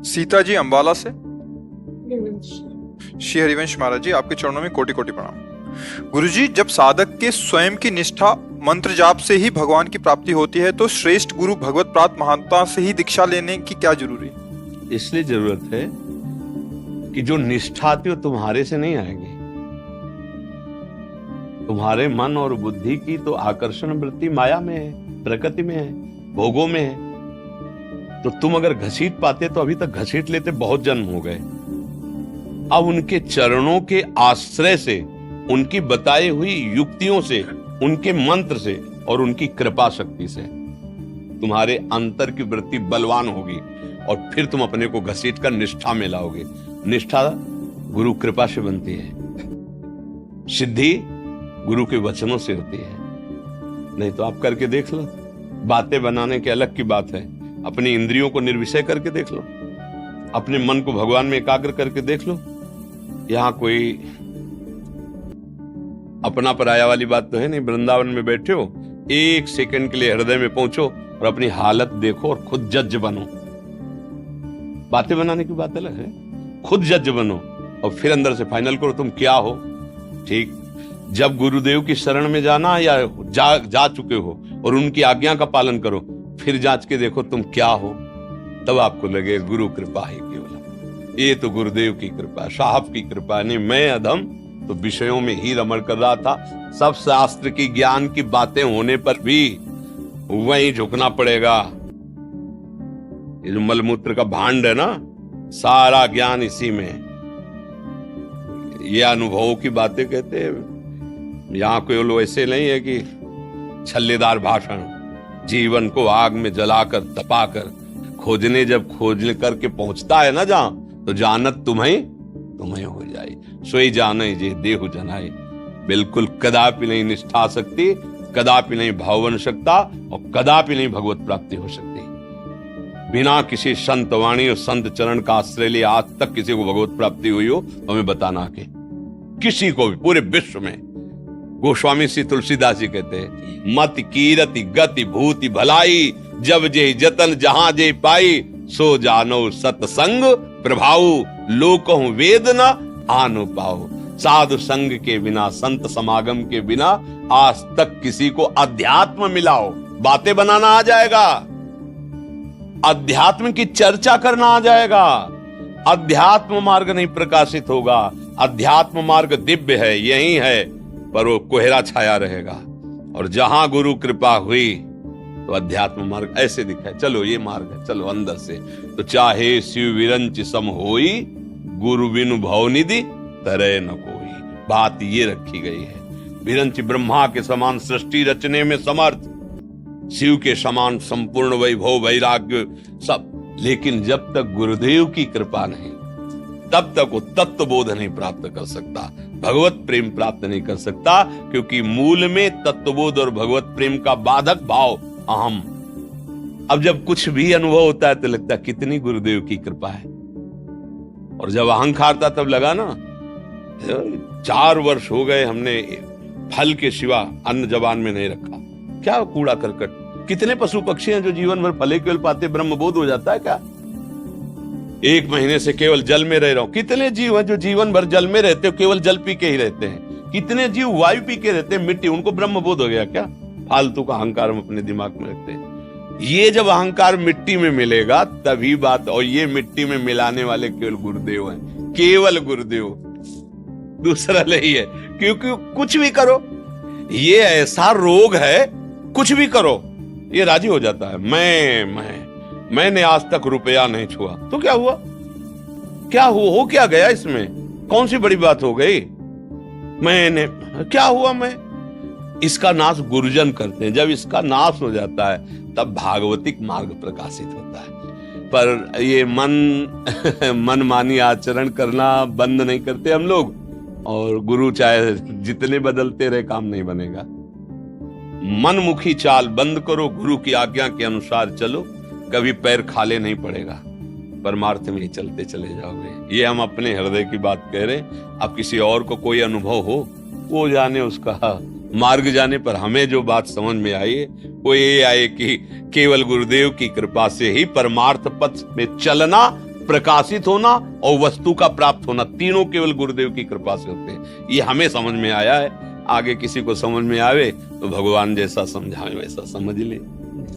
सीता जी अंबाला से। श्री हरिवंश महाराज जी, आपके चरणों में कोटि कोटि प्रणाम। गुरुजी, जब साधक के स्वयं की निष्ठा मंत्र जाप से ही भगवान की प्राप्ति होती है, तो श्रेष्ठ गुरु भगवत प्राप्त महानता से ही दीक्षा लेने की क्या जरूरी है? इसलिए जरूरत है कि जो निष्ठा आती है वो तुम्हारे से नहीं आएगी। तुम्हारे मन और बुद्धि की तो आकर्षण वृत्ति माया में है, प्रकृति में है, भोगों में है। तो तुम अगर घसीट पाते तो अभी तक घसीट लेते, बहुत जन्म हो गए। अब उनके चरणों के आश्रय से, उनकी बताई हुई युक्तियों से, उनके मंत्र से और उनकी कृपा शक्ति से तुम्हारे अंतर की वृत्ति बलवान होगी और फिर तुम अपने को घसीट कर निष्ठा में लाओगे। निष्ठा गुरु कृपा से बनती है, सिद्धि गुरु के वचनों से होती है। नहीं तो आप करके देख लो, बातें बनाने की अलग की बात है, अपनी इंद्रियों को निर्विषय करके देख लो, अपने मन को भगवान में एकाग्र करके देख लो। यहां कोई अपना पराया वाली बात तो है नहीं। वृंदावन में बैठे हो, एक सेकंड के लिए हृदय में पहुंचो और अपनी हालत देखो और खुद जज बनो। बातें बनाने की बात अलग है, खुद जज बनो और फिर अंदर से फाइनल करो तुम क्या हो। ठीक, जब गुरुदेव की शरण में जाना या जा चुके हो और उनकी आज्ञा का पालन करो, फिर जांच के देखो तुम क्या हो, तब आपको लगे गुरु कृपा ही केवल। ये तो गुरुदेव की कृपा, साहब की कृपा। नहीं, मैं अधम तो विषयों में ही रमण कर रहा था। सब शास्त्र की ज्ञान की बातें होने पर भी वहीं झुकना पड़ेगा। ये जो मलमूत्र का भांड है ना, सारा ज्ञान इसी में। ये अनुभवों की बातें कहते हैं। यहां कोई लोग ऐसे नहीं है कि छल्लेदार भाषण, जीवन को आग में जलाकर तपाकर खोजने, जब खोजने करके पहुंचता है ना जहां, तो जानत तुम्हें हो जाए। सोई जाने जे देहु जनाए। बिल्कुल कदापि नहीं निष्ठा सकती, कदापि नहीं भावन सकता और कदापि नहीं भगवत प्राप्ति हो सकती। बिना किसी संत वाणी और संत चरण का आश्रय लिए आज तक किसी को भगवत प्राप्ति हुई हो तो हमें बताना के किसी को भी पूरे विश्व में। गोस्वामी श्री तुलसीदास जी कहते हैं, मत कीरति गति भूति भलाई, जब जे जतन जहां जे पाई, सो जानो सतसंग प्रभाऊ, लोकहु वेद न आनो पाओ। साधु संग के बिना, संत समागम के बिना आज तक किसी को अध्यात्म मिलाओ, बातें बनाना आ जाएगा, अध्यात्म की चर्चा करना आ जाएगा, अध्यात्म मार्ग नहीं प्रकाशित होगा। अध्यात्म मार्ग दिव्य है, यही है, पर वो कोहरा छाया रहेगा। और जहां गुरु कृपा हुई तो अध्यात्म मार्ग ऐसे दिखाए, चलो ये मार्ग है, चलो अंदर से। तो चाहे शिव विरंच सम होई, गुरु बिनु भव निधि तरय न कोई। बात ये रखी गई है। विरंच ब्रह्मा के समान सृष्टि रचने में समर्थ, शिव के समान संपूर्ण वैभव वैराग्य सब, लेकिन जब तक गुरुदेव की कृपा नहीं, तब तक वो तत्व बोध नहीं प्राप्त कर सकता, भगवत प्रेम प्राप्त नहीं कर सकता। क्योंकि मूल में तत्वबोध और भगवत प्रेम का बाधक भाव अहम। अब जब कुछ भी अनुभव होता है तो लगता है कितनी गुरुदेव की कृपा है, और जब अहंकार था तब लगा ना 4 वर्ष हो गए हमने फल के सिवा अन्न जबान में नहीं रखा, क्या कूड़ा करकट। कितने पशु पक्षी हैं जो जीवन भर फले केवल पाते, ब्रह्म बोध हो जाता है क्या? 1 महीने से केवल जल में रह रहा हूं। कितने जीव हैं जो जीवन भर जल में रहते हो, केवल जल पी के ही रहते हैं। कितने जीव वायु पी के रहते हैं, मिट्टी, उनको ब्रह्म बोध हो गया क्या? फालतू का अहंकार हम अपने दिमाग में रखते हैं। ये जब अहंकार मिट्टी में मिलेगा तभी बात। और ये मिट्टी में मिलाने वाले केवल गुरुदेव हैं, केवल गुरुदेव, दूसरा नहीं है। क्योंकि कुछ भी करो, ये ऐसा रोग है, कुछ भी करो ये राजी हो जाता है। मैंने आज तक रुपया नहीं छुआ, तो क्या हुआ? क्या हो क्या गया इसमें? कौन सी बड़ी बात हो गई? मैंने क्या हुआ? मैं इसका नाश गुरुजन करते हैं। जब इसका नाश हो जाता है तब भागवतिक मार्ग प्रकाशित होता है। पर ये मनमानी आचरण करना बंद नहीं करते हम लोग, और गुरु चाहे जितने बदलते रहे काम नहीं बनेगा। मनमुखी चाल बंद करो, गुरु की आज्ञा के अनुसार चलो, कभी पैर खाली नहीं पड़ेगा, परमार्थ में ही चलते चले जाओगे। ये हम अपने हृदय की बात कह रहे हैं। अब किसी और को कोई अनुभव हो, वो जाने, उसका मार्ग जाने। पर हमें जो बात समझ में आई है वो ये आए कि केवल गुरुदेव की कृपा से ही परमार्थ पथ में चलना प्रकाशित होना और वस्तु का प्राप्त होना, तीनों केवल गुरुदेव की कृपा से होते हैं। ये हमें समझ में आया है, आगे किसी को समझ में आवे तो भगवान जैसा समझावे वैसा समझ ले।